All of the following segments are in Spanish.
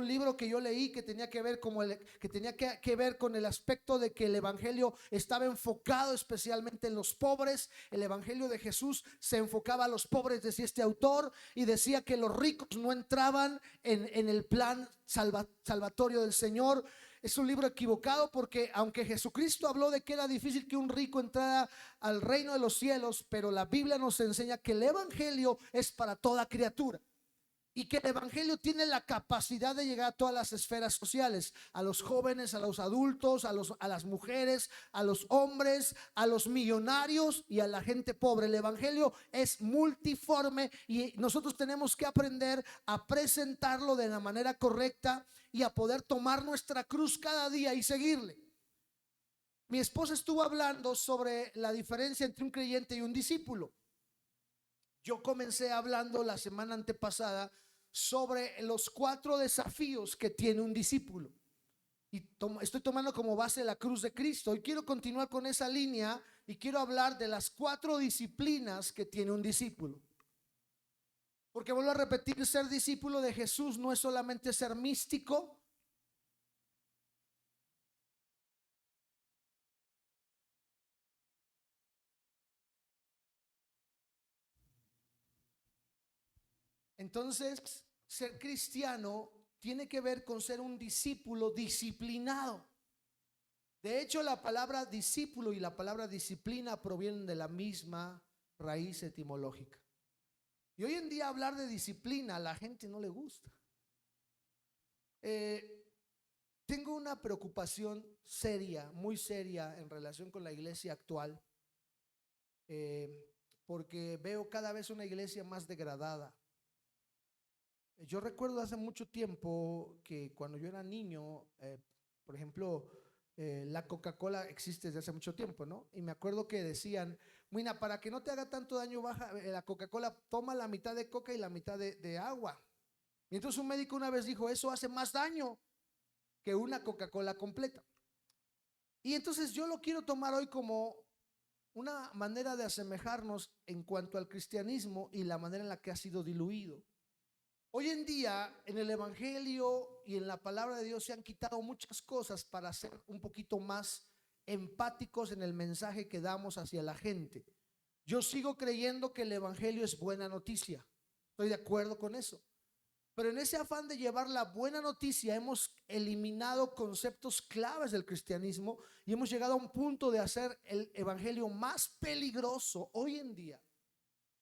un libro que yo leí que tenía que ver, que ver con el aspecto de que el evangelio estaba enfocado especialmente en los pobres. El evangelio de Jesús se enfocaba a los pobres, decía este autor, y decía que los ricos no entraban en el plan salvatorio del Señor. Es un libro equivocado, porque aunque Jesucristo habló de que era difícil que un rico entrara al reino de los cielos, pero la Biblia nos enseña que el evangelio es para toda criatura. Y que el evangelio tiene la capacidad de llegar a todas las esferas sociales, a los jóvenes, a los adultos, a las mujeres, a los hombres, a los millonarios y a la gente pobre. El evangelio es multiforme y nosotros tenemos que aprender a presentarlo de la manera correcta y a poder tomar nuestra cruz cada día y seguirle. Mi esposa estuvo hablando sobre la diferencia entre un creyente y un discípulo. Yo comencé hablando la semana antepasada sobre los 4 desafíos que tiene un discípulo. Y estoy tomando como base la cruz de Cristo. Y quiero continuar con esa línea y quiero hablar de las 4 disciplinas que tiene un discípulo. Porque vuelvo a repetir, ser discípulo de Jesús no es solamente ser místico. Entonces, ser cristiano tiene que ver con ser un discípulo disciplinado. De hecho, la palabra discípulo y la palabra disciplina provienen de la misma raíz etimológica. Y hoy en día hablar de disciplina a la gente no le gusta. Tengo una preocupación seria, muy seria en relación con la iglesia actual, porque veo cada vez una iglesia más degradada. Yo recuerdo hace mucho tiempo que cuando yo era niño, por ejemplo, la Coca-Cola existe desde hace mucho tiempo, ¿no? Y me acuerdo que decían, mira, para que no te haga tanto daño, baja la Coca-Cola, toma la mitad de coca y la mitad de agua. Y entonces un médico una vez dijo, eso hace más daño que una Coca-Cola completa. Y entonces yo lo quiero tomar hoy como una manera de asemejarnos en cuanto al cristianismo y la manera en la que ha sido diluido. Hoy en día en el evangelio y en la palabra de Dios se han quitado muchas cosas para ser un poquito más empáticos en el mensaje que damos hacia la gente. Yo sigo creyendo que el evangelio es buena noticia, estoy de acuerdo con eso, pero en ese afán de llevar la buena noticia hemos eliminado conceptos claves del cristianismo y hemos llegado a un punto de hacer el evangelio más peligroso hoy en día,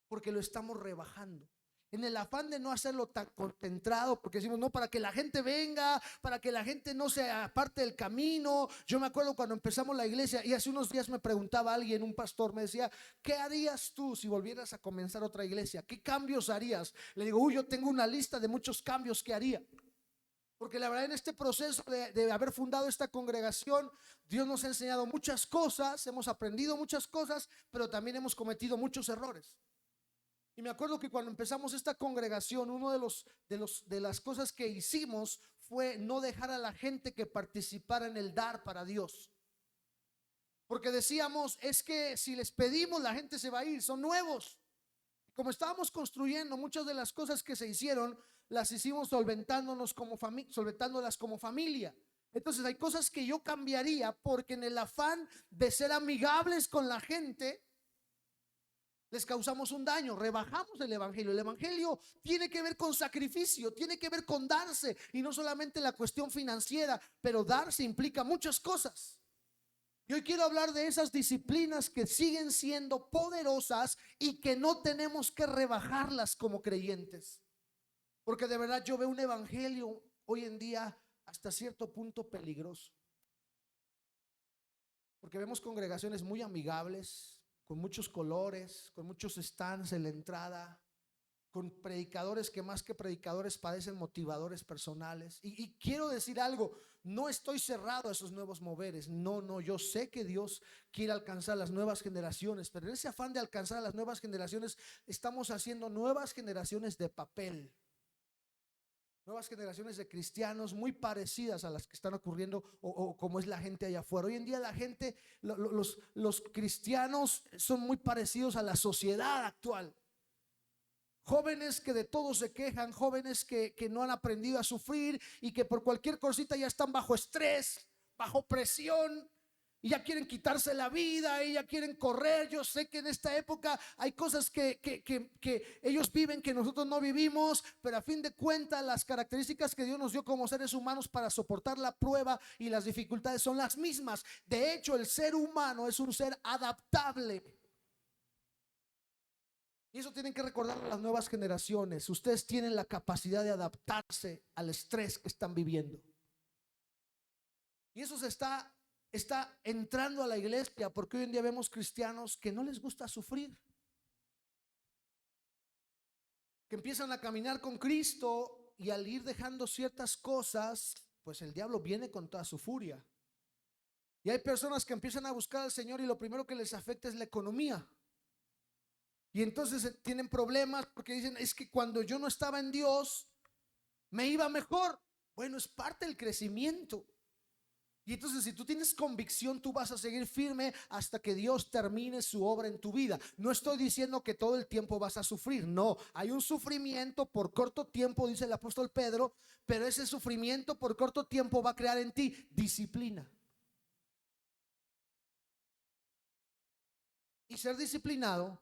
porque lo estamos rebajando. En el afán de no hacerlo tan concentrado, porque decimos, no, para que la gente venga, para que la gente no se aparte del camino. Yo me acuerdo cuando empezamos la iglesia y hace unos días me preguntaba alguien, un pastor, me decía, ¿qué harías tú si volvieras a comenzar otra iglesia? ¿Qué cambios harías? Le digo, yo tengo una lista de muchos cambios que haría. Porque la verdad en este proceso de haber fundado esta congregación, Dios nos ha enseñado muchas cosas, hemos aprendido muchas cosas, pero también hemos cometido muchos errores. Y me acuerdo que cuando empezamos esta congregación, uno de las cosas que hicimos fue no dejar a la gente que participara en el dar para Dios. Porque decíamos, es que si les pedimos la gente se va a ir, son nuevos. Como estábamos construyendo, muchas de las cosas que se hicieron las hicimos solventándolas como familia. Entonces hay cosas que yo cambiaría, porque en el afán de ser amigables con la gente les causamos un daño, rebajamos el evangelio. El evangelio tiene que ver con sacrificio, tiene que ver con darse, y no solamente la cuestión financiera, pero darse implica muchas cosas. Y hoy quiero hablar de esas disciplinas que siguen siendo poderosas y que no tenemos que rebajarlas como creyentes. Porque de verdad yo veo un evangelio hoy en día hasta cierto punto peligroso. Porque vemos congregaciones muy amigables, con muchos colores, con muchos stands en la entrada, con predicadores que más que predicadores parecen motivadores personales. Y quiero decir algo, no estoy cerrado a esos nuevos moveres, no, yo sé que Dios quiere alcanzar las nuevas generaciones, pero en ese afán de alcanzar a las nuevas generaciones estamos haciendo nuevas generaciones de papel, nuevas generaciones de cristianos muy parecidas a las que están ocurriendo o como es la gente allá afuera. Hoy en día la gente, los cristianos son muy parecidos a la sociedad actual. Jóvenes que de todo se quejan, jóvenes que no han aprendido a sufrir y que por cualquier cosita ya están bajo estrés, bajo presión y ya quieren quitarse la vida y ya quieren correr. Yo sé que en esta época hay cosas que ellos viven que nosotros no vivimos, pero a fin de cuentas las características que Dios nos dio como seres humanos para soportar la prueba y las dificultades son las mismas. De hecho, el ser humano es un ser adaptable. Y eso tienen que recordar las nuevas generaciones. Ustedes tienen la capacidad de adaptarse al estrés que están viviendo. Y eso se está entrando a la iglesia, porque hoy en día vemos cristianos que no les gusta sufrir, que empiezan a caminar con Cristo y al ir dejando ciertas cosas, pues el diablo viene con toda su furia. Y hay personas que empiezan a buscar al Señor y lo primero que les afecta es la economía. Y entonces tienen problemas porque dicen, es que cuando yo no estaba en Dios me iba mejor. Bueno, es parte del crecimiento. Y entonces si tú tienes convicción, tú vas a seguir firme hasta que Dios termine su obra en tu vida. No estoy diciendo que todo el tiempo vas a sufrir, no, hay un sufrimiento por corto tiempo, dice el apóstol Pedro, pero ese sufrimiento por corto tiempo va a crear en ti disciplina. Y ser disciplinado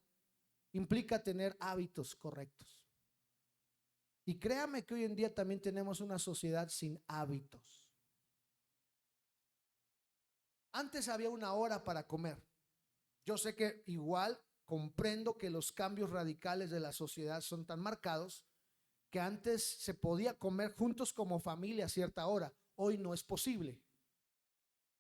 implica tener hábitos correctos. Y créame que hoy en día también tenemos una sociedad sin hábitos. Antes había una hora para comer. Yo sé que igual comprendo que los cambios radicales de la sociedad son tan marcados que antes se podía comer juntos como familia a cierta hora. Hoy no es posible.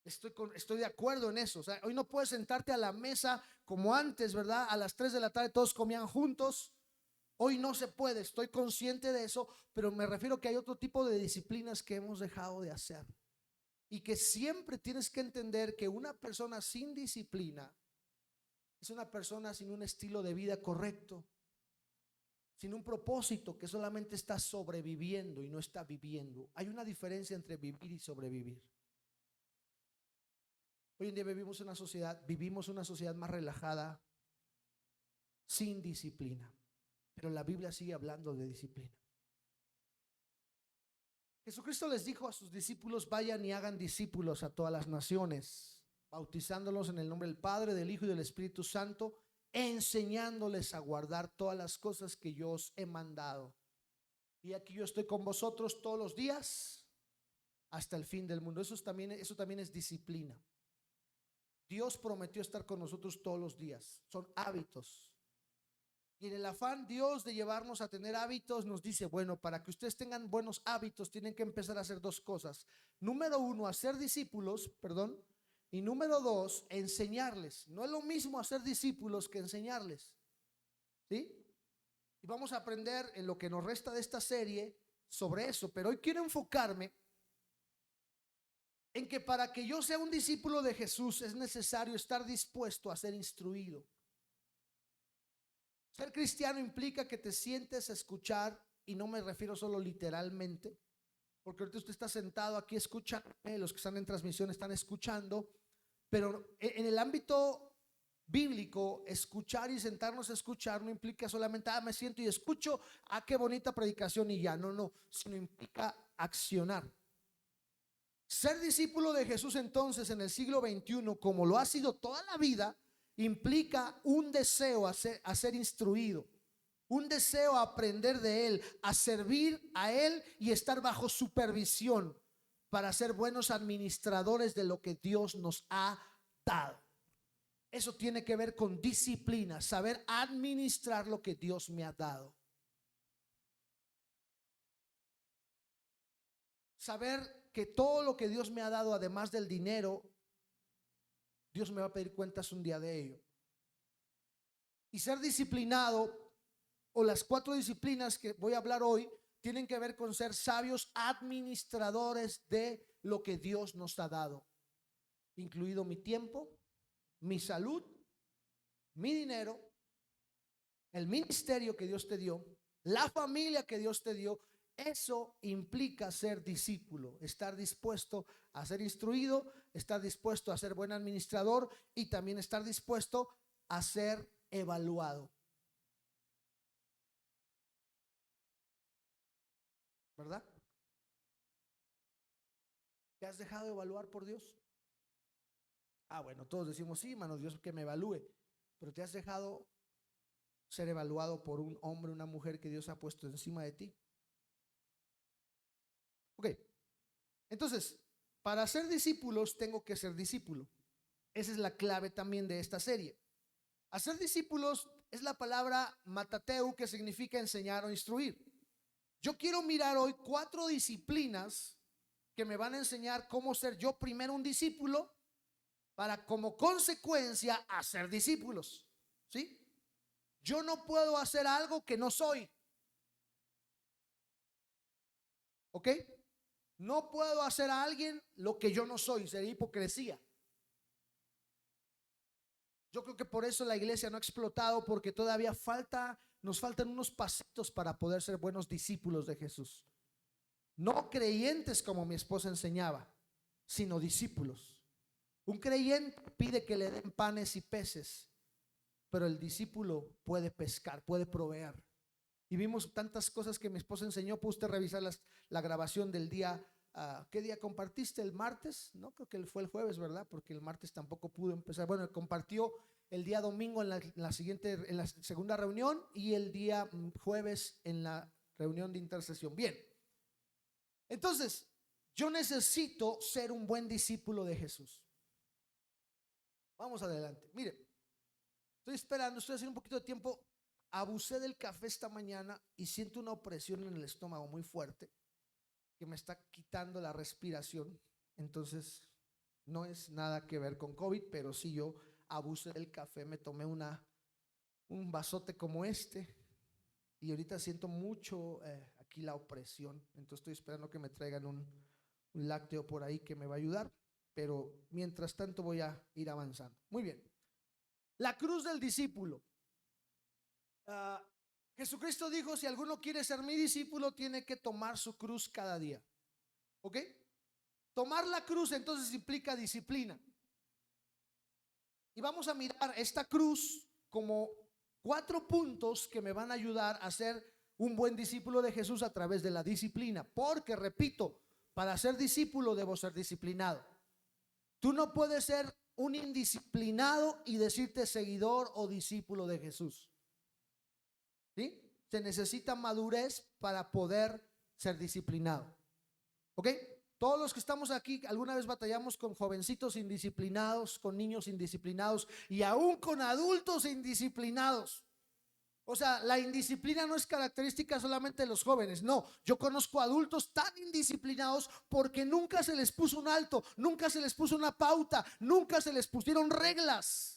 Estoy de acuerdo en eso. O sea, hoy no puedes sentarte a la mesa como antes, ¿verdad? A las 3 de la tarde todos comían juntos. Hoy no se puede, estoy consciente de eso, pero me refiero que hay otro tipo de disciplinas que hemos dejado de hacer. Y que siempre tienes que entender que una persona sin disciplina es una persona sin un estilo de vida correcto, sin un propósito, que solamente está sobreviviendo y no está viviendo. Hay una diferencia entre vivir y sobrevivir. Hoy en día vivimos una sociedad más relajada, sin disciplina. Pero la Biblia sigue hablando de disciplina. Jesucristo les dijo a sus discípulos: vayan y hagan discípulos a todas las naciones, bautizándolos en el nombre del Padre, del Hijo y del Espíritu Santo, enseñándoles a guardar todas las cosas que yo os he mandado. Y aquí yo estoy con vosotros todos los días hasta el fin del mundo. Eso también es disciplina. Dios prometió estar con nosotros todos los días. Son hábitos. Y en el afán Dios de llevarnos a tener hábitos nos dice, bueno, para que ustedes tengan buenos hábitos tienen que empezar a hacer dos cosas. Número uno, hacer discípulos, y número dos, enseñarles. No es lo mismo hacer discípulos que enseñarles, ¿sí? Y vamos a aprender en lo que nos resta de esta serie sobre eso, pero hoy quiero enfocarme en que para que yo sea un discípulo de Jesús es necesario estar dispuesto a ser instruido. Ser cristiano implica que te sientes a escuchar, y no me refiero solo literalmente, porque ahorita usted está sentado aquí escuchando, los que están en transmisión están escuchando, pero en el ámbito bíblico, escuchar y sentarnos a escuchar no implica solamente, me siento y escucho, qué bonita predicación y ya, no, sino implica accionar. Ser discípulo de Jesús entonces en el siglo XXI, como lo ha sido toda la vida, implica un deseo a ser instruido, un deseo a aprender de Él, a servir a Él y estar bajo supervisión para ser buenos administradores de lo que Dios nos ha dado. Eso tiene que ver con disciplina, saber administrar lo que Dios me ha dado. Saber que todo lo que Dios me ha dado, además del dinero, Dios me va a pedir cuentas un día de ello. Y ser disciplinado, o las 4 disciplinas que voy a hablar hoy, tienen que ver con ser sabios administradores de lo que Dios nos ha dado, incluido mi tiempo, mi salud, mi dinero, el ministerio que Dios te dio, la familia que Dios te dio. Eso implica ser discípulo, estar dispuesto a ser instruido, estar dispuesto a ser buen administrador y también estar dispuesto a ser evaluado. ¿verdad? ¿Te has dejado evaluar por Dios? Ah, bueno, todos decimos, sí, hermano, Dios que me evalúe, pero ¿te has dejado ser evaluado por un hombre, una mujer que Dios ha puesto encima de ti? Ok, entonces, para ser discípulos tengo que ser discípulo. Esa es la clave también de esta serie. Hacer discípulos es la palabra matateu, que significa enseñar o instruir. Yo quiero mirar hoy 4 disciplinas que me van a enseñar cómo ser yo primero un discípulo para como consecuencia hacer discípulos. ¿Sí? Yo no puedo hacer algo que no soy. ¿Ok? No puedo hacer a alguien lo que yo no soy, sería hipocresía. Yo creo que por eso la iglesia no ha explotado, porque todavía nos faltan unos pasitos para poder ser buenos discípulos de Jesús. No creyentes como mi esposa enseñaba, sino discípulos. Un creyente pide que le den panes y peces, pero el discípulo puede pescar, puede proveer. Y vimos tantas cosas que mi esposa enseñó. Puede usted revisar la grabación del día. ¿Qué día compartiste? ¿El martes? No, creo que fue el jueves, ¿verdad? Porque el martes tampoco pudo empezar. Bueno, compartió el día domingo en la segunda reunión, y el día jueves en la reunión de intercesión. Bien, entonces yo necesito ser un buen discípulo de Jesús. Vamos adelante. Mire, estoy esperando, estoy haciendo un poquito de tiempo. Abusé del café esta mañana y siento una opresión en el estómago muy fuerte que me está quitando la respiración. Entonces no es nada que ver con COVID, pero sí yo abusé del café, me tomé un vasote como este, y ahorita siento mucho aquí la opresión. Entonces estoy esperando que me traigan un lácteo por ahí que me va a ayudar, pero mientras tanto voy a ir avanzando. Muy bien. La cruz del discípulo. Jesucristo dijo: si alguno quiere ser mi discípulo, tiene que tomar su cruz cada día. ¿Ok? Tomar la cruz entonces implica disciplina. Y vamos a mirar esta cruz como 4 puntos que me van a ayudar a ser un buen discípulo de Jesús a través de la disciplina. Porque, repito, para ser discípulo debo ser disciplinado. Tú no puedes ser un indisciplinado y decirte seguidor o discípulo de Jesús. ¿Sí? Se necesita madurez para poder ser disciplinado. ¿Ok? Todos los que estamos aquí alguna vez batallamos con jovencitos indisciplinados, con niños indisciplinados y aún con adultos indisciplinados. O sea, la indisciplina no es característica solamente de los jóvenes. No, yo conozco adultos tan indisciplinados porque nunca se les puso un alto, nunca se les puso una pauta, nunca se les pusieron reglas.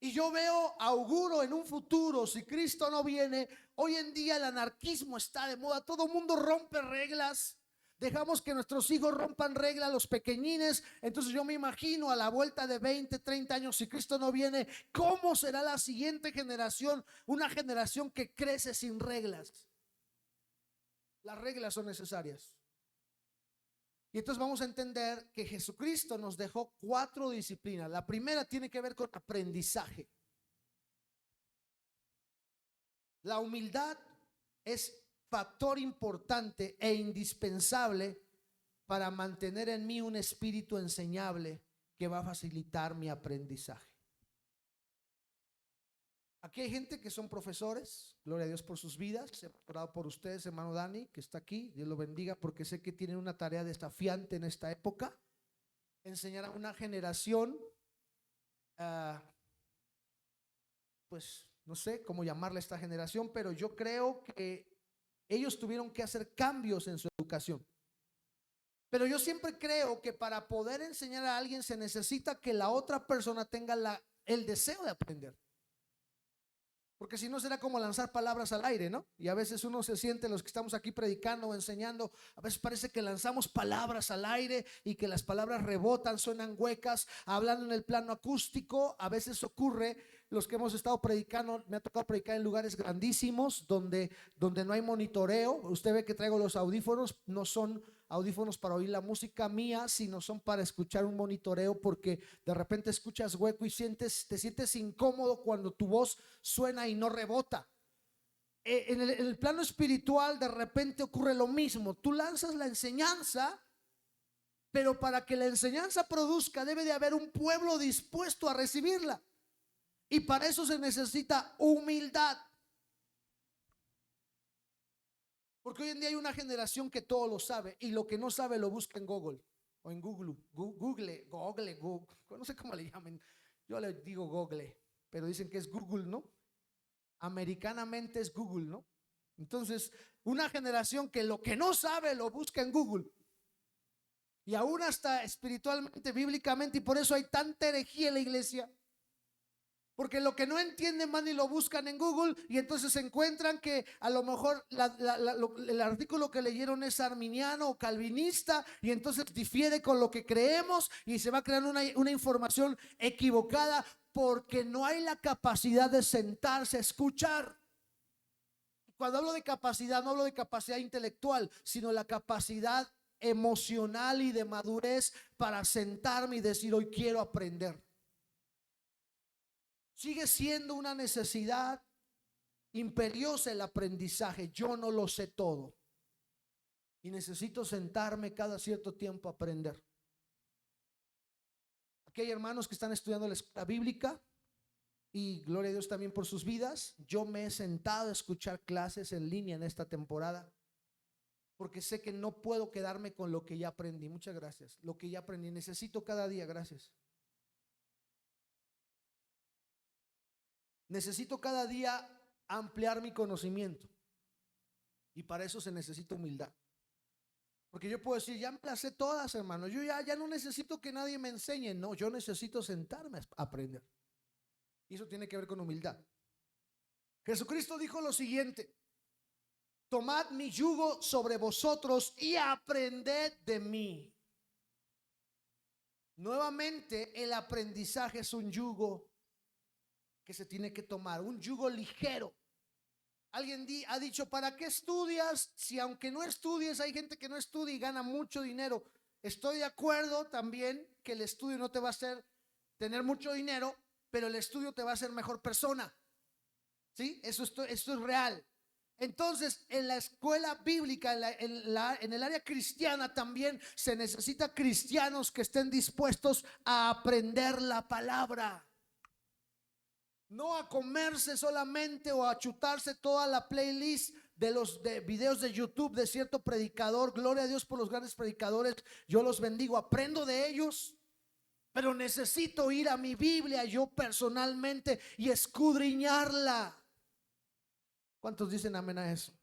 Y yo auguro en un futuro, si Cristo no viene, hoy en día el anarquismo está de moda, todo el mundo rompe reglas. Dejamos que nuestros hijos rompan reglas, los pequeñines. Entonces yo me imagino a la vuelta de 20, 30 años, si Cristo no viene, ¿cómo será la siguiente generación? Una generación que crece sin reglas. Las reglas son necesarias. Y entonces vamos a entender que Jesucristo nos dejó 4 disciplinas. La primera tiene que ver con aprendizaje. La humildad es factor importante e indispensable para mantener en mí un espíritu enseñable que va a facilitar mi aprendizaje. Aquí hay gente que son profesores, gloria a Dios por sus vidas. He orado por ustedes, hermano Dani, que está aquí. Dios lo bendiga, porque sé que tienen una tarea desafiante en esta época. Enseñar a una generación, pues no sé cómo llamarle a esta generación, pero yo creo que ellos tuvieron que hacer cambios en su educación. Pero yo siempre creo que para poder enseñar a alguien se necesita que la otra persona tenga el deseo de aprender. Porque si no será como lanzar palabras al aire, ¿no? Y a veces uno se siente, los que estamos aquí predicando o enseñando, a veces parece que lanzamos palabras al aire y que las palabras rebotan, suenan huecas, hablando en el plano acústico. A veces ocurre, los que hemos estado predicando, me ha tocado predicar en lugares grandísimos donde no hay monitoreo. Usted ve que traigo los audífonos, no son audífonos para oír la música mía, sino son para escuchar un monitoreo, porque de repente escuchas hueco y te sientes incómodo cuando tu voz suena y no rebota. en el plano espiritual de repente ocurre lo mismo. Tú lanzas la enseñanza, pero para que la enseñanza produzca debe de haber un pueblo dispuesto a recibirla. Y para eso se necesita humildad. Porque hoy en día hay una generación que todo lo sabe y lo que no sabe lo busca en Google o en Google, no sé cómo le llaman. Yo le digo Google, pero dicen que es Google, ¿no? Americanamente es Google, ¿no? Entonces, una generación que lo que no sabe lo busca en Google. Y aún hasta espiritualmente, bíblicamente, y por eso hay tanta herejía en la iglesia. Porque lo que no entienden van y lo buscan en Google y entonces se encuentran que a lo mejor el artículo que leyeron es arminiano o calvinista y entonces difiere con lo que creemos y se va creando una información equivocada porque no hay la capacidad de sentarse a escuchar. Cuando hablo de capacidad, no hablo de capacidad intelectual, sino la capacidad emocional y de madurez para sentarme y decir: hoy quiero aprender. Sigue siendo una necesidad imperiosa el aprendizaje. Yo no lo sé todo y necesito sentarme cada cierto tiempo a aprender. Aquí hay hermanos que están estudiando la escuela bíblica y gloria a Dios también por sus vidas. Yo me he sentado a escuchar clases en línea en esta temporada porque sé que no puedo quedarme con lo que ya aprendí. Muchas gracias. Lo que ya aprendí necesito cada día. Gracias. Necesito cada día ampliar mi conocimiento y para eso se necesita humildad. Porque yo puedo decir: ya me las sé todas, hermano, yo ya no necesito que nadie me enseñe. No, yo necesito sentarme a aprender. Y eso tiene que ver con humildad. Jesucristo dijo lo siguiente: tomad mi yugo sobre vosotros y aprended de mí. Nuevamente, el aprendizaje es un yugo que se tiene que tomar, un yugo ligero. Alguien ha dicho: ¿para qué estudias? Si aunque no estudies, hay gente que no estudia y gana mucho dinero. Estoy de acuerdo también que el estudio no te va a hacer tener mucho dinero, pero el estudio te va a hacer mejor persona. ¿Sí? Esto es real. Entonces, en la escuela bíblica, en el área cristiana también se necesita cristianos que estén dispuestos a aprender la palabra. No a comerse solamente o a chutarse toda la playlist de videos de YouTube de cierto predicador. Gloria a Dios por los grandes predicadores. Yo los bendigo, aprendo de ellos. Pero necesito ir a mi Biblia yo personalmente y escudriñarla. ¿Cuántos dicen amén a eso?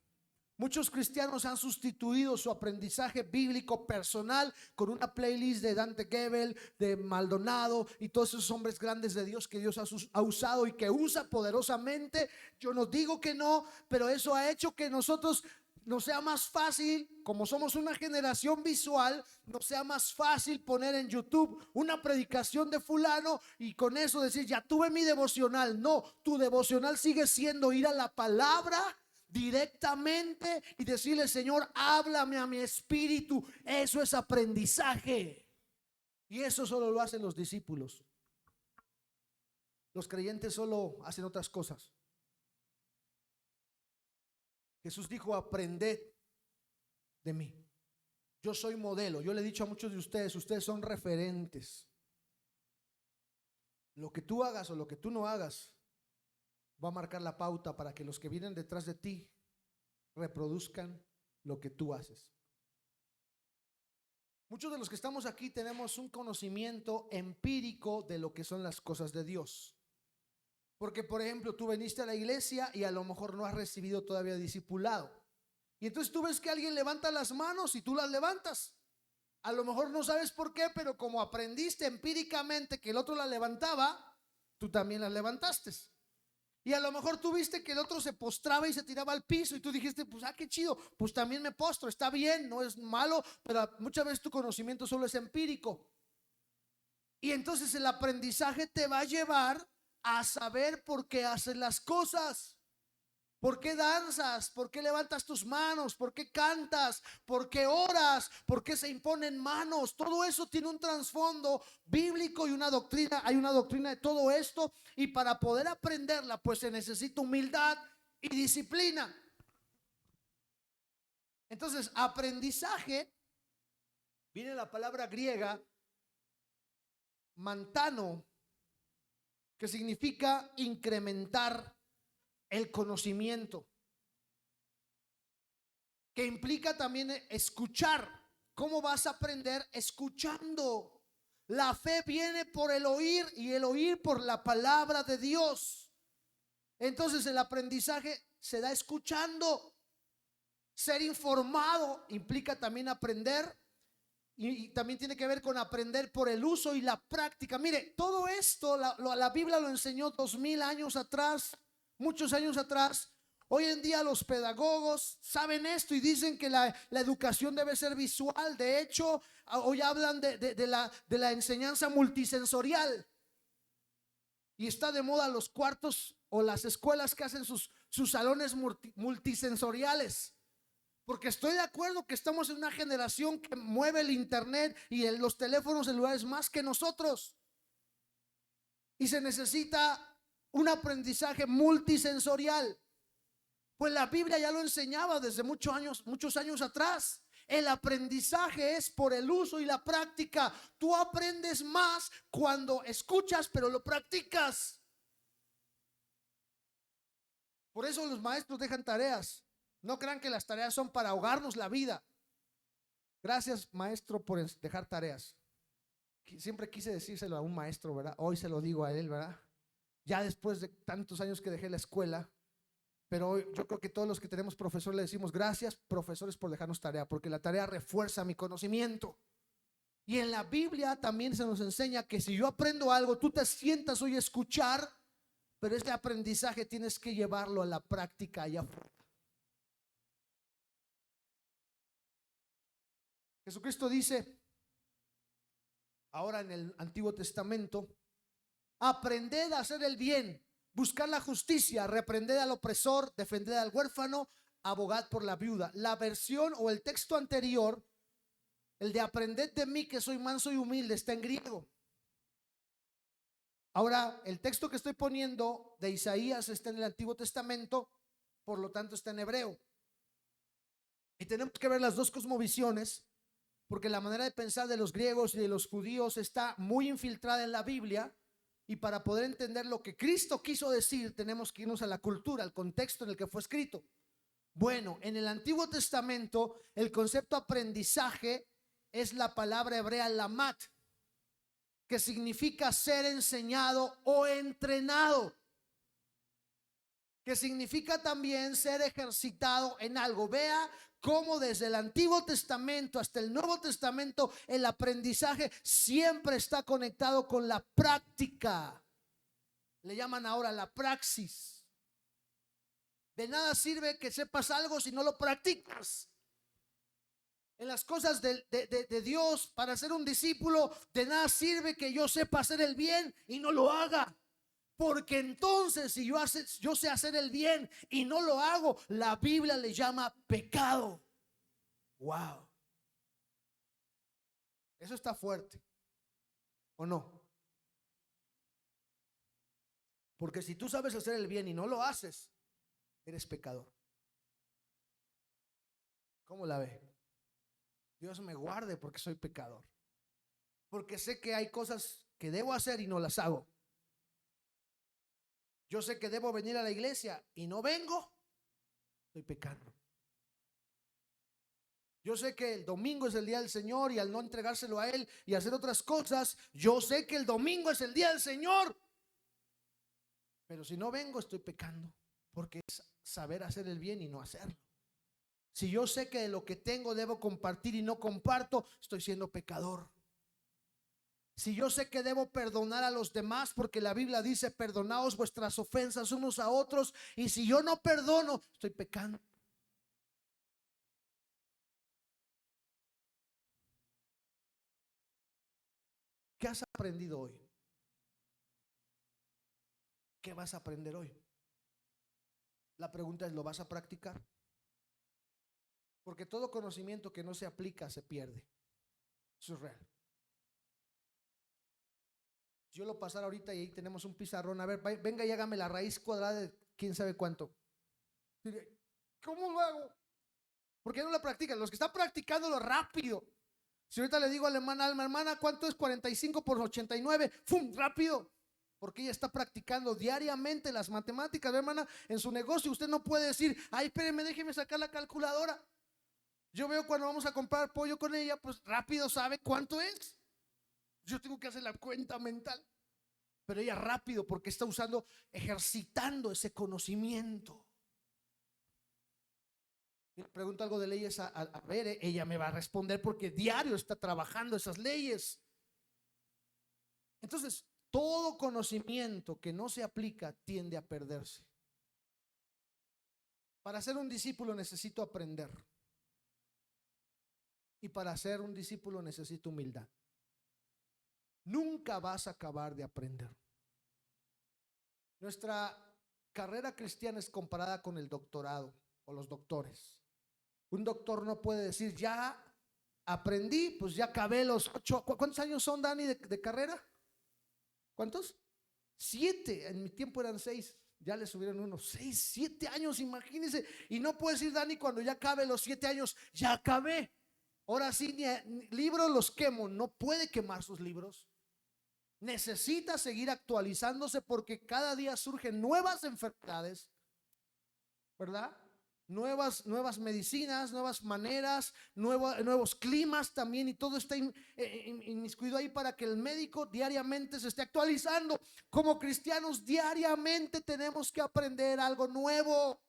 Muchos cristianos han sustituido su aprendizaje bíblico personal con una playlist de Dante Gebel, de Maldonado y todos esos hombres grandes de Dios que Dios ha usado y que usa poderosamente. Yo no digo que no, pero eso ha hecho que nosotros nos sea más fácil, como somos una generación visual, nos sea más fácil poner en YouTube una predicación de fulano y con eso decir: ya tuve mi devocional. No, tu devocional sigue siendo ir a la palabra directamente y decirle: Señor, háblame a mi espíritu. Eso es aprendizaje. Y eso solo lo hacen los discípulos. Los creyentes solo hacen otras cosas. Jesús dijo: aprended de mí. Yo soy modelo. Yo le he dicho a muchos de ustedes son referentes. Lo que tú hagas o lo que tú no hagas va a marcar la pauta para que los que vienen detrás de ti reproduzcan lo que tú haces. Muchos de los que estamos aquí tenemos un conocimiento empírico de lo que son las cosas de Dios. Porque, por ejemplo, tú viniste a la iglesia y a lo mejor no has recibido todavía discipulado. Y entonces tú ves que alguien levanta las manos y tú las levantas. A lo mejor no sabes por qué, pero como aprendiste empíricamente que el otro la levantaba, tú también las levantaste. Y a lo mejor tú viste que el otro se postraba y se tiraba al piso y tú dijiste: pues qué chido, pues también me postro, está bien, no es malo, pero muchas veces tu conocimiento solo es empírico. Y entonces el aprendizaje te va a llevar a saber por qué haces las cosas. ¿Por qué danzas? ¿Por qué levantas tus manos? ¿Por qué cantas? ¿Por qué oras? ¿Por qué se imponen manos? Todo eso tiene un trasfondo bíblico y una doctrina. Hay una doctrina de todo esto y para poder aprenderla pues se necesita humildad y disciplina. Entonces, aprendizaje, viene la palabra griega mantano, que significa incrementar el conocimiento, que implica también escuchar. ¿Cómo vas a aprender? Escuchando. La fe viene por el oír y el oír por la palabra de Dios. Entonces el aprendizaje se da escuchando. Ser informado implica también aprender, y también tiene que ver con aprender por el uso y la práctica. Mire, todo esto la Biblia lo enseñó 2000 años atrás, muchos años atrás. Hoy en día los pedagogos saben esto y dicen que la educación debe ser visual. De hecho, hoy hablan de la enseñanza multisensorial. Y está de moda los cuartos o las escuelas que hacen sus salones multisensoriales. Porque estoy de acuerdo que estamos en una generación que mueve el internet y los teléfonos celulares más que nosotros. Y se necesita un aprendizaje multisensorial. Pues la Biblia ya lo enseñaba desde muchos años atrás. El aprendizaje es por el uso y la práctica. Tú aprendes más cuando escuchas, pero lo practicas. Por eso los maestros dejan tareas. No crean que las tareas son para ahogarnos la vida. Gracias, maestro, por dejar tareas. Siempre quise decírselo a un maestro, ¿verdad? Hoy se lo digo a él, ¿verdad? Ya después de tantos años que dejé la escuela. Pero hoy yo creo que todos los que tenemos profesor le decimos gracias, profesores, por dejarnos tarea, porque la tarea refuerza mi conocimiento. Y en la Biblia también se nos enseña que si yo aprendo algo, tú te sientas hoy a escuchar, pero este aprendizaje tienes que llevarlo a la práctica allá afuera. Jesucristo dice ahora en el Antiguo Testamento: aprended a hacer el bien, buscar la justicia, reprended al opresor, defended al huérfano, abogad por la viuda. La versión o el texto anterior, el de aprended de mí que soy manso y humilde, está en griego. Ahora el texto que estoy poniendo de Isaías está en el Antiguo Testamento, por lo tanto está en hebreo. Y tenemos que ver las dos cosmovisiones, porque la manera de pensar de los griegos y de los judíos está muy infiltrada en la Biblia. Y para poder entender lo que Cristo quiso decir, tenemos que irnos a la cultura, al contexto en el que fue escrito. Bueno, en el Antiguo Testamento el concepto aprendizaje es la palabra hebrea lamat, que significa ser enseñado o entrenado, que significa también ser ejercitado en algo. Vea cómo desde el Antiguo Testamento hasta el Nuevo Testamento el aprendizaje siempre está conectado con la práctica. Le llaman ahora la praxis. De nada sirve que sepas algo si no lo practicas. En las cosas de Dios, para ser un discípulo, de nada sirve que yo sepa hacer el bien y no lo haga. Porque entonces si yo sé hacer el bien y no lo hago, la Biblia le llama pecado. Wow. Eso está fuerte, ¿o no? Porque si tú sabes hacer el bien y no lo haces, eres pecador. ¿Cómo la ve? Dios me guarde porque soy pecador. Porque sé que hay cosas que debo hacer y no las hago. Yo sé que debo venir a la iglesia y no vengo, estoy pecando. Yo sé que el domingo es el día del Señor y al no entregárselo a Él y hacer otras cosas, yo sé que el domingo es el día del Señor. Pero si no vengo, estoy pecando, porque es saber hacer el bien y no hacerlo. Si yo sé que de lo que tengo debo compartir y no comparto, estoy siendo pecador. Si yo sé que debo perdonar a los demás, porque la Biblia dice: perdonaos vuestras ofensas unos a otros, y si yo no perdono, estoy pecando. ¿Qué has aprendido hoy? ¿Qué vas a aprender hoy? La pregunta es: ¿lo vas a practicar? Porque todo conocimiento que no se aplica se pierde. Eso es real. Yo lo pasara ahorita y ahí tenemos un pizarrón. A ver, venga y hágame la raíz cuadrada de quién sabe cuánto. ¿Cómo lo hago? ¿Por qué no la practican? Los que están practicándolo rápido. Si ahorita le digo a la hermana Alma, hermana, ¿cuánto es 45 por 89? ¡Fum! Rápido. Porque ella está practicando diariamente las matemáticas, hermana. En su negocio usted no puede decir, ay, espéreme, déjeme sacar la calculadora. Yo veo cuando vamos a comprar pollo con ella, pues rápido sabe cuánto es. Yo tengo que hacer la cuenta mental. Pero ella rápido, porque está ejercitando ese conocimiento. Y le pregunto algo de leyes a ver, ella me va a responder porque diario está trabajando esas leyes. Entonces, todo conocimiento que no se aplica tiende a perderse. Para ser un discípulo necesito aprender. Y para ser un discípulo necesito humildad. Nunca vas a acabar de aprender. Nuestra carrera cristiana es comparada con el doctorado o los doctores. Un doctor no puede decir, ya aprendí, pues ya acabé los 8. ¿Cuántos años son, Dani, de carrera? ¿Cuántos? 7. En mi tiempo eran 6. Ya le subieron unos 6, 7 años, imagínense. Y no puede decir, Dani, cuando ya acabe los 7 años, ya acabé. Ahora sí, ni libros los quemo. No puede quemar sus libros. Necesita seguir actualizándose porque cada día surgen nuevas enfermedades, ¿verdad? Nuevas medicinas, nuevas maneras, nuevos climas también, y todo está inmiscuido ahí para que el médico diariamente se esté actualizando. Como cristianos diariamente tenemos que aprender algo nuevo.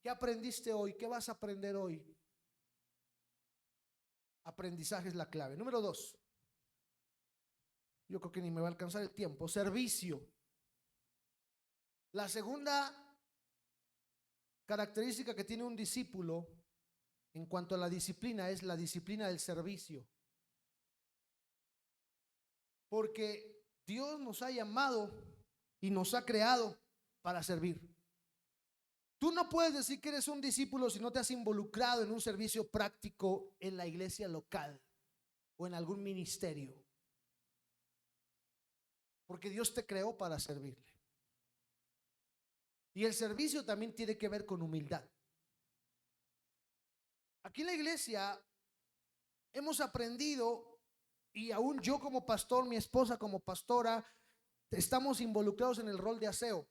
¿Qué aprendiste hoy? ¿Qué vas a aprender hoy? Aprendizaje es la clave. Número 2. Yo creo que ni me va a alcanzar el tiempo. Servicio. La segunda característica que tiene un discípulo en cuanto a la disciplina es la disciplina del servicio. Porque Dios nos ha llamado y nos ha creado para servir. Tú no puedes decir que eres un discípulo si no te has involucrado en un servicio práctico en la iglesia local o en algún ministerio. Porque Dios te creó para servirle. Y el servicio también tiene que ver con humildad. Aquí en la iglesia hemos aprendido, y aún yo como pastor, mi esposa como pastora, estamos involucrados en el rol de aseo.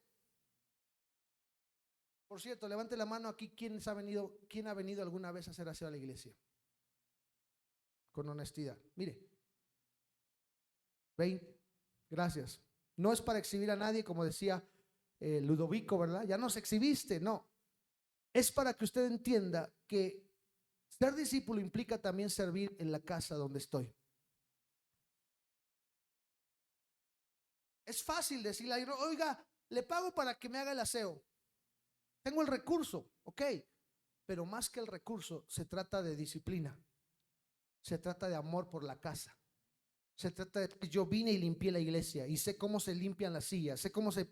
Por cierto, levante la mano aquí quién ha venido alguna vez a hacer aseo a la iglesia. Con honestidad. Mire. 20. Gracias. No es para exhibir a nadie, como decía Ludovico, ¿verdad? Ya nos exhibiste, no. Es para que usted entienda que ser discípulo implica también servir en la casa donde estoy. Es fácil decirle, oiga, le pago para que me haga el aseo. Tengo el recurso, ok. Pero más que el recurso, se trata de disciplina. Se trata de amor por la casa. Se trata de que yo vine y limpié la iglesia y sé cómo se limpian las sillas, sé cómo se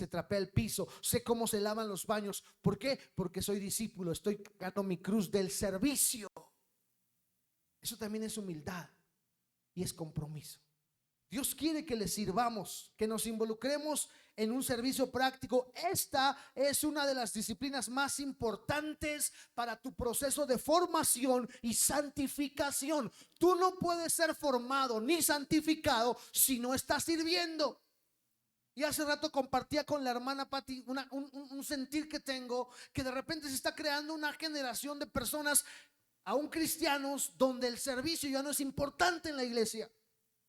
trapea el piso, sé cómo se lavan los baños. ¿Por qué? Porque soy discípulo, estoy cargando mi cruz del servicio. Eso también es humildad y es compromiso. Dios quiere que le sirvamos, que nos involucremos en un servicio práctico. Esta es una de las disciplinas más importantes para tu proceso de formación y santificación. Tú no puedes ser formado ni santificado si no estás sirviendo. Y hace rato compartía con la hermana Pati un sentir que tengo, que de repente se está creando una generación de personas, aún cristianos, donde el servicio ya no es importante en la iglesia.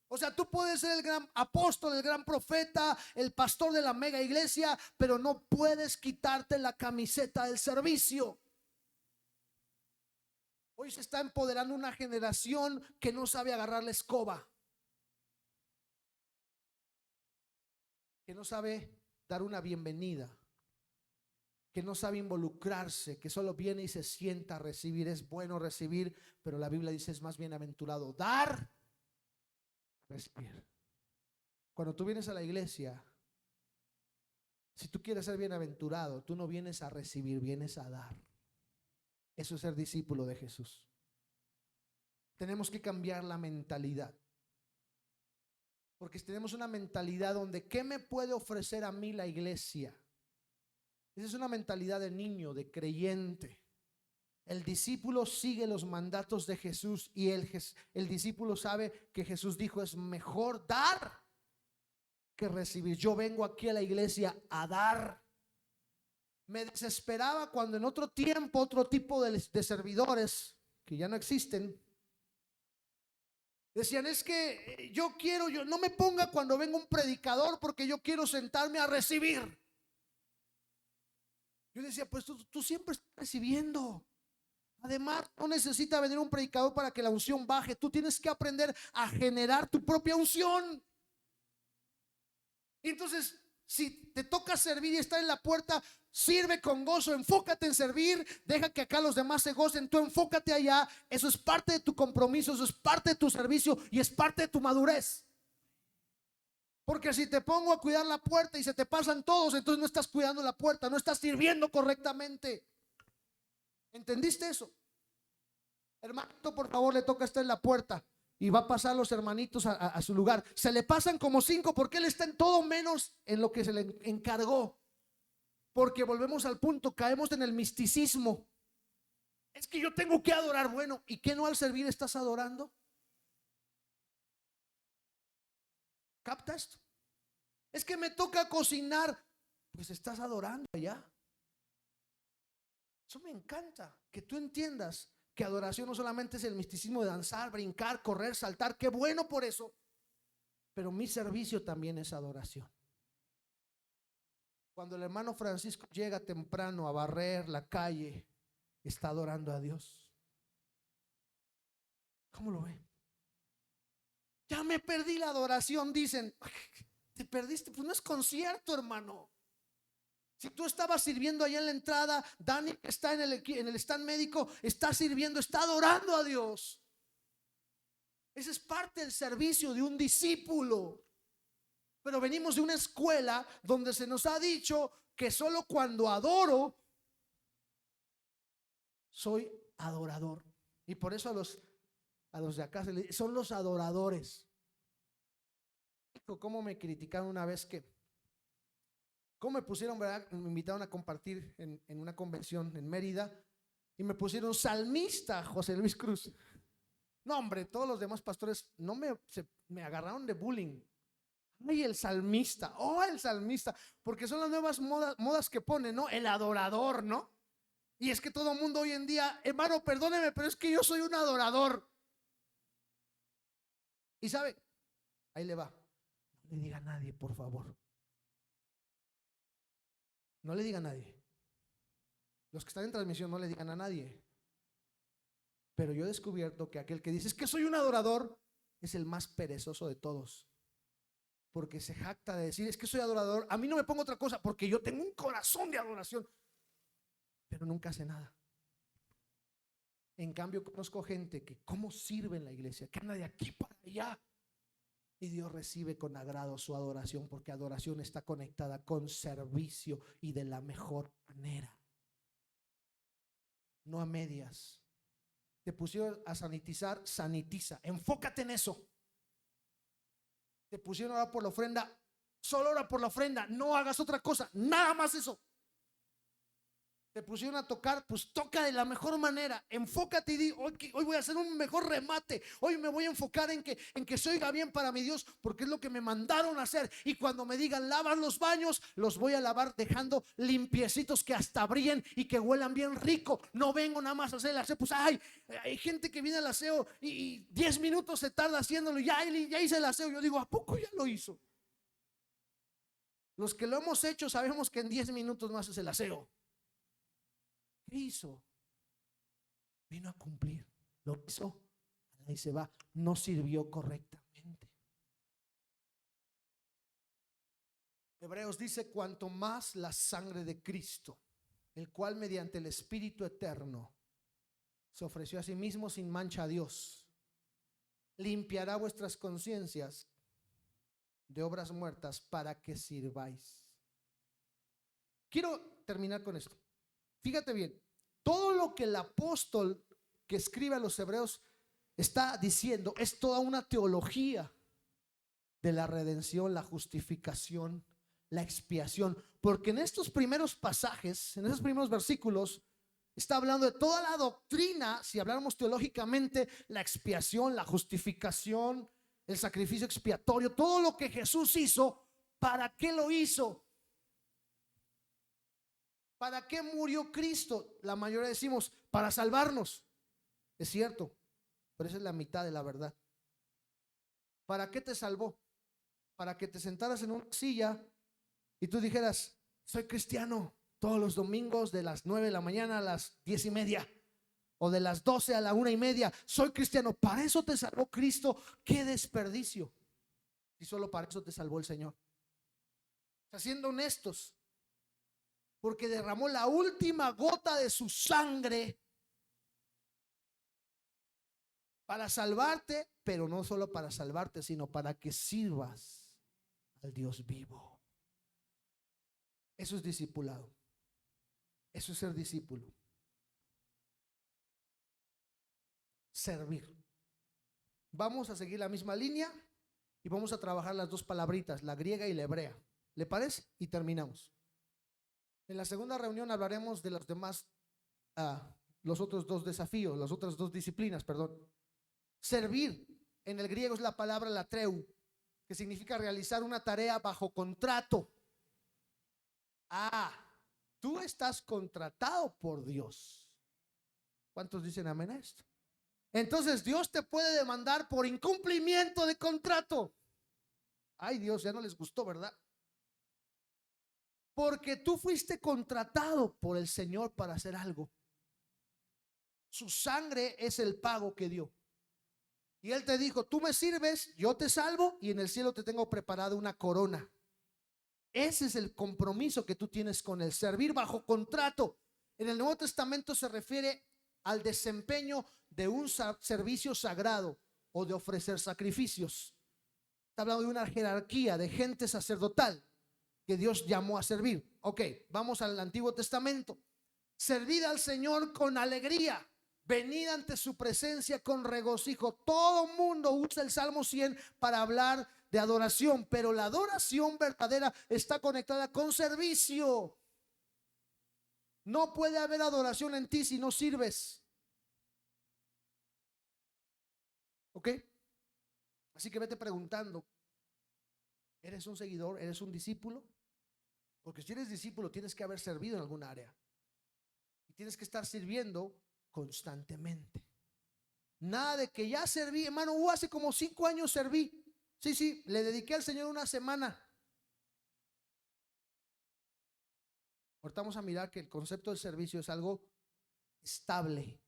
O sea, tú puedes ser el gran apóstol, el gran profeta, el pastor de la mega iglesia, pero no puedes quitarte la camiseta del servicio. Hoy se está empoderando una generación que no sabe agarrar la escoba, que no sabe dar una bienvenida, que no sabe involucrarse, que solo viene y se sienta a recibir. Es bueno recibir, pero la Biblia dice es más bienaventurado dar, recibir. Cuando tú vienes a la iglesia, si tú quieres ser bienaventurado, tú no vienes a recibir, vienes a dar. Eso es ser discípulo de Jesús. Tenemos que cambiar la mentalidad. Porque tenemos una mentalidad donde ¿qué me puede ofrecer a mí la iglesia? Esa es una mentalidad de niño, de creyente. El discípulo sigue los mandatos de Jesús y el discípulo sabe que Jesús dijo: es mejor dar que recibir. Yo vengo aquí a la iglesia a dar. Me desesperaba cuando en otro tiempo, otro tipo de servidores que ya no existen, decían: es que yo no me ponga cuando venga un predicador porque yo quiero sentarme a recibir. Yo decía: pues tú siempre estás recibiendo. Además, no necesita venir un predicador para que la unción baje. Tú tienes que aprender a generar tu propia unción. Y entonces, si te toca servir y estar en la puerta, sirve con gozo, enfócate en servir, deja que acá los demás se gocen, tú enfócate allá. Eso es parte de tu compromiso, eso es parte de tu servicio y es parte de tu madurez. Porque si te pongo a cuidar la puerta y se te pasan todos, entonces no estás cuidando la puerta, no estás sirviendo correctamente. ¿Entendiste eso? Hermanito, por favor, le toca estar en la puerta y va a pasar los hermanitos a su lugar. Se le pasan como 5 porque él está en todo menos en lo que se le encargó. Porque volvemos al punto, caemos en el misticismo. Es que yo tengo que adorar. Bueno, ¿y qué no al servir estás adorando? ¿Capta esto? Es que me toca cocinar. Pues estás adorando allá. Eso me encanta, que tú entiendas que adoración no solamente es el misticismo de danzar, brincar, correr, saltar. Qué bueno por eso. Pero mi servicio también es adoración. Cuando el hermano Francisco llega temprano a barrer la calle, está adorando a Dios. ¿Cómo lo ve? Ya me perdí la adoración, dicen. Te perdiste, pues no es concierto, hermano. Si tú estabas sirviendo allá en la entrada, Dani está en el stand médico, está sirviendo, está adorando a Dios. Ese es parte del servicio de un discípulo. Pero venimos de una escuela donde se nos ha dicho que solo cuando adoro soy adorador. Y por eso a los de acá son los adoradores. ¿Cómo me criticaron una vez cómo me pusieron, verdad? Me invitaron a compartir en una convención en Mérida y me pusieron salmista José Luis Cruz. No, hombre, todos los demás pastores me agarraron de bullying. Ay, el salmista, el salmista, porque son las nuevas modas que ponen, ¿no? El adorador, ¿no? Y es que todo el mundo hoy en día, hermano, perdóneme, pero es que yo soy un adorador. Y sabe, ahí le va. No le diga a nadie, por favor. No le diga a nadie. Los que están en transmisión no le digan a nadie. Pero yo he descubierto que aquel que dice: es que soy un adorador, es el más perezoso de todos. Porque se jacta de decir: es que soy adorador. A mí no me pongo otra cosa porque yo tengo un corazón de adoración. Pero nunca hace nada. En cambio, conozco gente que cómo sirve en la iglesia, que anda de aquí para allá. Y Dios recibe con agrado su adoración, porque adoración está conectada con servicio y de la mejor manera. No a medias. Te pusieron a sanitizar, sanitiza. Enfócate en eso. Te pusieron a orar por la ofrenda, solo ora por la ofrenda. No hagas otra cosa, nada más eso. Te pusieron a tocar, pues toca de la mejor manera. Enfócate y di: hoy voy a hacer un mejor remate. Hoy me voy a enfocar en que se oiga bien para mi Dios, porque es lo que me mandaron a hacer. Y cuando me digan lavar los baños, los voy a lavar dejando limpiecitos, que hasta brillen y que huelan bien rico. No vengo nada más a hacer el aseo. Pues hay gente que viene al aseo y 10 minutos se tarda haciéndolo. Ya hice el aseo. Yo digo: ¿a poco ya lo hizo? Los que lo hemos hecho sabemos que en 10 minutos no haces el aseo. ¿Qué hizo? Vino a cumplir. Lo hizo, ahí se va. No sirvió correctamente. Hebreos dice: cuanto más la sangre de Cristo, el cual mediante el Espíritu eterno se ofreció a sí mismo sin mancha a Dios, limpiará vuestras conciencias de obras muertas para que sirváis. Quiero terminar con esto. Fíjate bien, todo lo que el apóstol que escribe a los hebreos está diciendo es toda una teología de la redención, la justificación, la expiación. Porque en estos primeros pasajes, en esos primeros versículos, Está hablando de toda la doctrina, si habláramos teológicamente, la expiación, la justificación, el sacrificio expiatorio, todo lo que Jesús hizo. ¿Para qué lo hizo? ¿Para qué murió Cristo? La mayoría decimos, para salvarnos. Es cierto, pero esa es la mitad de la verdad. ¿Para qué te salvó? Para que te sentaras en una silla y tú dijeras, soy cristiano todos los domingos de las 9 de la mañana a las 10:30 o de las 12 a la 1:30. Soy cristiano. ¿Para eso te salvó Cristo? ¡Qué desperdicio! Si solo para eso te salvó el Señor. O sea, siendo honestos, porque derramó la última gota de su sangre para salvarte, pero no solo para salvarte, sino para que sirvas al Dios vivo. Eso es discipulado. Eso es ser discípulo. Servir. Vamos a seguir la misma línea y vamos a trabajar las dos palabritas, la griega y la hebrea. ¿Le parece? Y terminamos. En la segunda reunión hablaremos de los demás, los otros dos desafíos, las otras dos disciplinas, perdón. Servir, en el griego es la palabra latreu, que significa realizar una tarea bajo contrato. Tú estás contratado por Dios. ¿Cuántos dicen amén a esto? Entonces Dios te puede demandar por incumplimiento de contrato. Ay, Dios, ya no les gustó, ¿verdad? Porque tú fuiste contratado por el Señor para hacer algo. Su sangre es el pago que dio. Y Él te dijo, tú me sirves, yo te salvo y en el cielo te tengo preparada una corona. Ese es el compromiso que tú tienes con el servir bajo contrato. En el Nuevo Testamento se refiere al desempeño de un servicio sagrado o de ofrecer sacrificios. Está hablando de una jerarquía de gente sacerdotal que Dios llamó a servir. Ok, vamos al Antiguo Testamento. Servid al Señor con alegría, venid ante su presencia con regocijo. Todo mundo usa el Salmo 100 para hablar de adoración, pero la adoración verdadera está conectada con servicio. No puede haber adoración en ti si no sirves. ¿Ok? Así que vete preguntando, ¿eres un seguidor? ¿Eres un discípulo? Porque si eres discípulo tienes que haber servido en alguna área. Y tienes que estar sirviendo constantemente. Nada de que ya serví, hermano, hace como 5 años serví. Sí, le dediqué al Señor una semana. Ahorita vamos a mirar que el concepto del servicio es algo estable,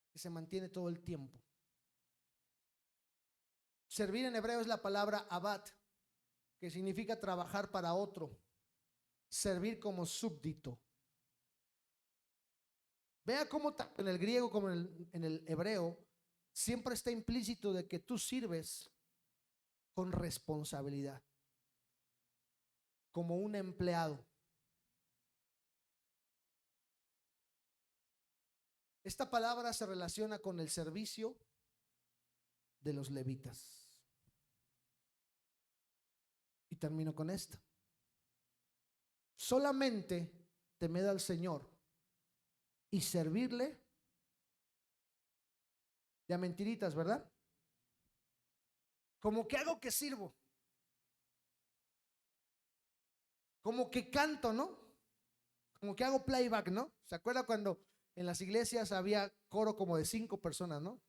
que se mantiene todo el tiempo. Servir en hebreo es la palabra abad, que significa trabajar para otro, servir como súbdito. Vea cómo en el griego como en el hebreo siempre está implícito de que tú sirves con responsabilidad, como un empleado. Esta palabra se relaciona con el servicio de los levitas. Y termino con esto. Solamente temed al Señor y servirle. Ya mentiritas, ¿verdad? Como que hago que sirvo. Como que canto, ¿no? Como que hago playback, ¿no? ¿Se acuerda cuando en las iglesias había coro como de 5 personas, ¿no?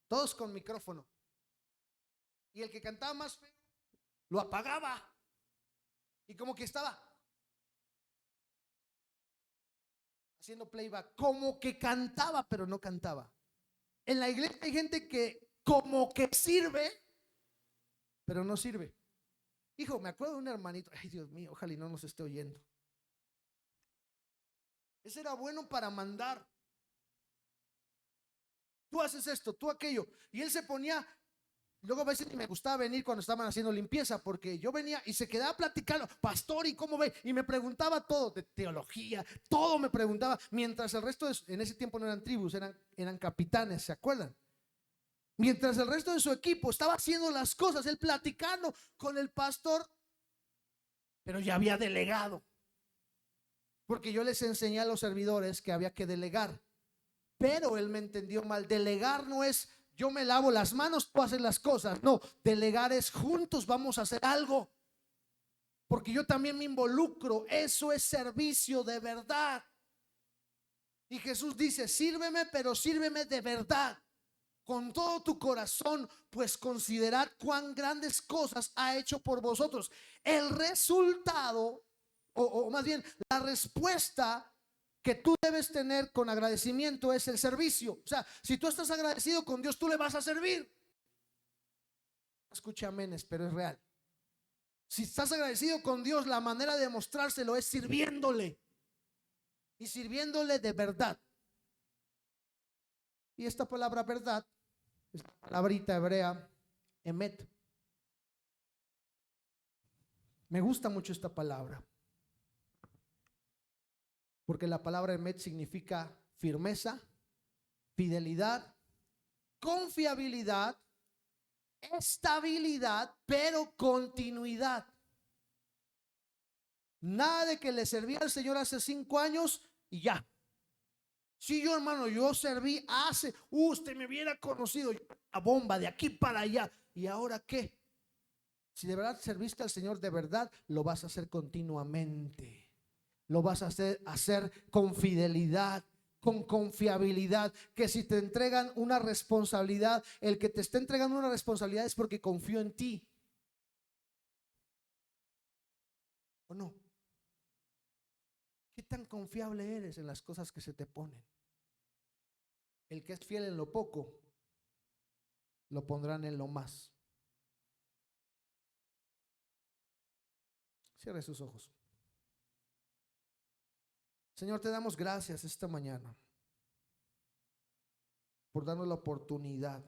Todos con micrófono. Y el que cantaba más feo lo apagaba. Y como que estaba haciendo playback, como que cantaba, pero no cantaba. En la iglesia hay gente que como que sirve, pero no sirve. Hijo, me acuerdo de un hermanito, ay Dios mío, ojalá y no nos esté oyendo. Ese era bueno para mandar. Tú haces esto, tú aquello. Y él se ponía. Luego a veces me gustaba venir cuando estaban haciendo limpieza, porque yo venía y se quedaba platicando, pastor, ¿y cómo ve? Y me preguntaba todo de teología, todo me preguntaba, mientras el resto en ese tiempo no eran tribus, eran capitanes, ¿se acuerdan? Mientras el resto de su equipo estaba haciendo las cosas, él platicando con el pastor, pero ya había delegado. porque yo les enseñé a los servidores que había que delegar, pero él me entendió mal. Delegar no es yo me lavo las manos, tú haces las cosas. No, delegar es juntos vamos a hacer algo, porque yo también me involucro. Eso es servicio de verdad. Y Jesús dice: sírveme, pero sírveme de verdad, con todo tu corazón, pues considerad cuán grandes cosas ha hecho por vosotros. El resultado, o más bien la respuesta que tú debes tener con agradecimiento es el servicio. O sea, si tú estás agradecido con Dios, tú le vas a servir. Escucha amenes, pero es real. Si estás agradecido con Dios, la manera de demostrárselo es sirviéndole, y sirviéndole de verdad. Y esta palabra verdad es la palabrita hebrea emet. Me gusta mucho esta palabra, porque la palabra emet significa firmeza, fidelidad, confiabilidad, estabilidad, pero continuidad. Nada de que le serví al Señor hace 5 años y ya. Sí, yo hermano, yo serví hace, usted me hubiera conocido, a bomba de aquí para allá. ¿Y ahora qué? Si de verdad serviste al Señor de verdad, lo vas a hacer continuamente. Lo vas a hacer con fidelidad, con confiabilidad. Que si te entregan una responsabilidad, el que te está entregando una responsabilidad es porque confió en ti. ¿O no? ¿Qué tan confiable eres en las cosas que se te ponen? El que es fiel en lo poco, lo pondrán en lo más. Cierre sus ojos. Señor, te damos gracias esta mañana por darnos la oportunidad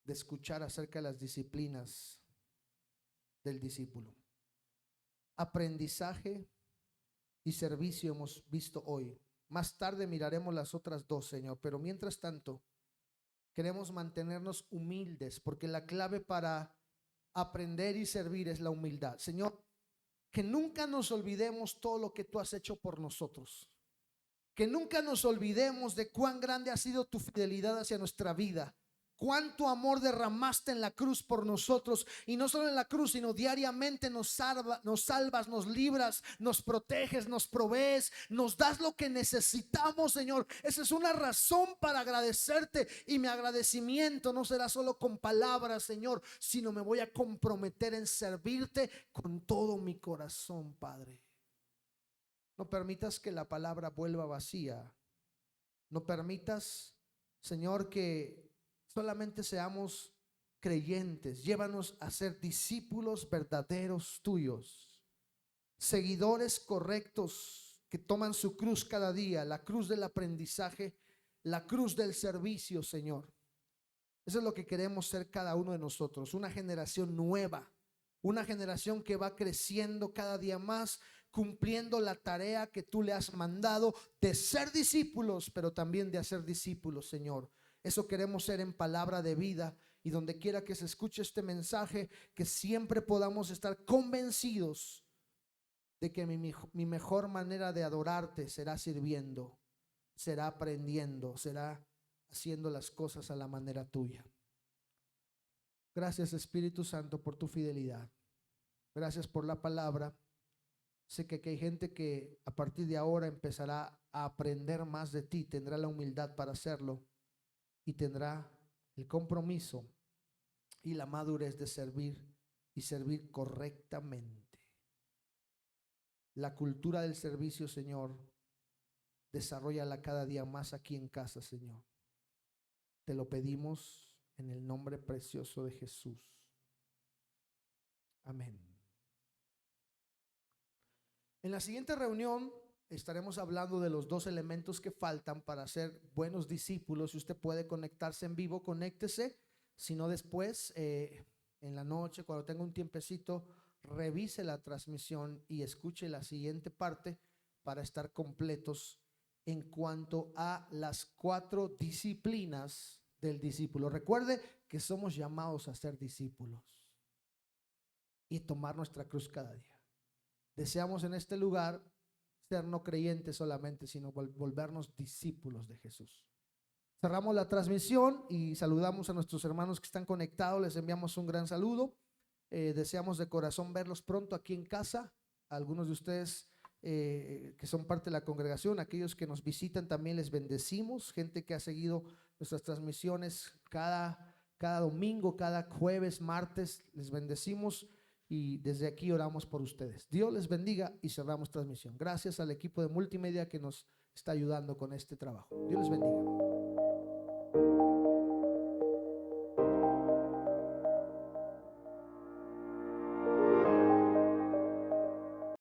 de escuchar acerca de las disciplinas del discípulo. Aprendizaje y servicio hemos visto hoy. Más tarde miraremos las otras dos, Señor, pero mientras tanto queremos mantenernos humildes, porque la clave para aprender y servir es la humildad. Señor, que nunca nos olvidemos todo lo que tú has hecho por nosotros. Que nunca nos olvidemos de cuán grande ha sido tu fidelidad hacia nuestra vida. Cuánto amor derramaste en la cruz por nosotros, y no solo en la cruz, sino diariamente nos salvas, nos libras, nos proteges, nos provees, nos das lo que necesitamos, Señor. Esa es una razón para agradecerte, y mi agradecimiento no será solo con palabras, Señor, sino me voy a comprometer en servirte con todo mi corazón, Padre. No permitas que la palabra vuelva vacía. No permitas, Señor, que solamente seamos creyentes. Llévanos a ser discípulos verdaderos tuyos, seguidores correctos que toman su cruz cada día, la cruz del aprendizaje, la cruz del servicio, Señor. Eso es lo que queremos ser cada uno de nosotros, una generación nueva, una generación que va creciendo cada día más, cumpliendo la tarea que tú le has mandado de ser discípulos, pero también de hacer discípulos, Señor. Eso queremos ser en palabra de vida, y donde quiera que se escuche este mensaje, que siempre podamos estar convencidos de que mi mejor manera de adorarte será sirviendo, será aprendiendo, será haciendo las cosas a la manera tuya. Gracias, Espíritu Santo, por tu fidelidad. Gracias por la palabra. Sé que hay gente que a partir de ahora empezará a aprender más de ti, tendrá la humildad para hacerlo y tendrá el compromiso y la madurez de servir, y servir correctamente. La cultura del servicio, Señor, desarróllala cada día más aquí en casa, Señor. Te lo pedimos en el nombre precioso de Jesús. Amén. En la siguiente reunión estaremos hablando de los 2 elementos que faltan para ser buenos discípulos. Si usted puede conectarse en vivo, conéctese. Si no, después en la noche, cuando tenga un tiempecito, revise la transmisión y escuche la siguiente parte para estar completos en cuanto a las 4 disciplinas del discípulo. Recuerde que somos llamados a ser discípulos y tomar nuestra cruz cada día. Deseamos en este lugar ser no creyentes solamente, sino volvernos discípulos de Jesús. Cerramos la transmisión y saludamos a nuestros hermanos que están conectados. Les enviamos un gran saludo. Deseamos de corazón verlos pronto aquí en casa. Algunos de ustedes que son parte de la congregación, aquellos que nos visitan también les bendecimos. Gente que ha seguido nuestras transmisiones cada domingo, cada jueves, martes, les bendecimos y desde aquí oramos por ustedes. Dios les bendiga y cerramos transmisión. Gracias al equipo de multimedia que nos está ayudando con este trabajo. Dios les bendiga.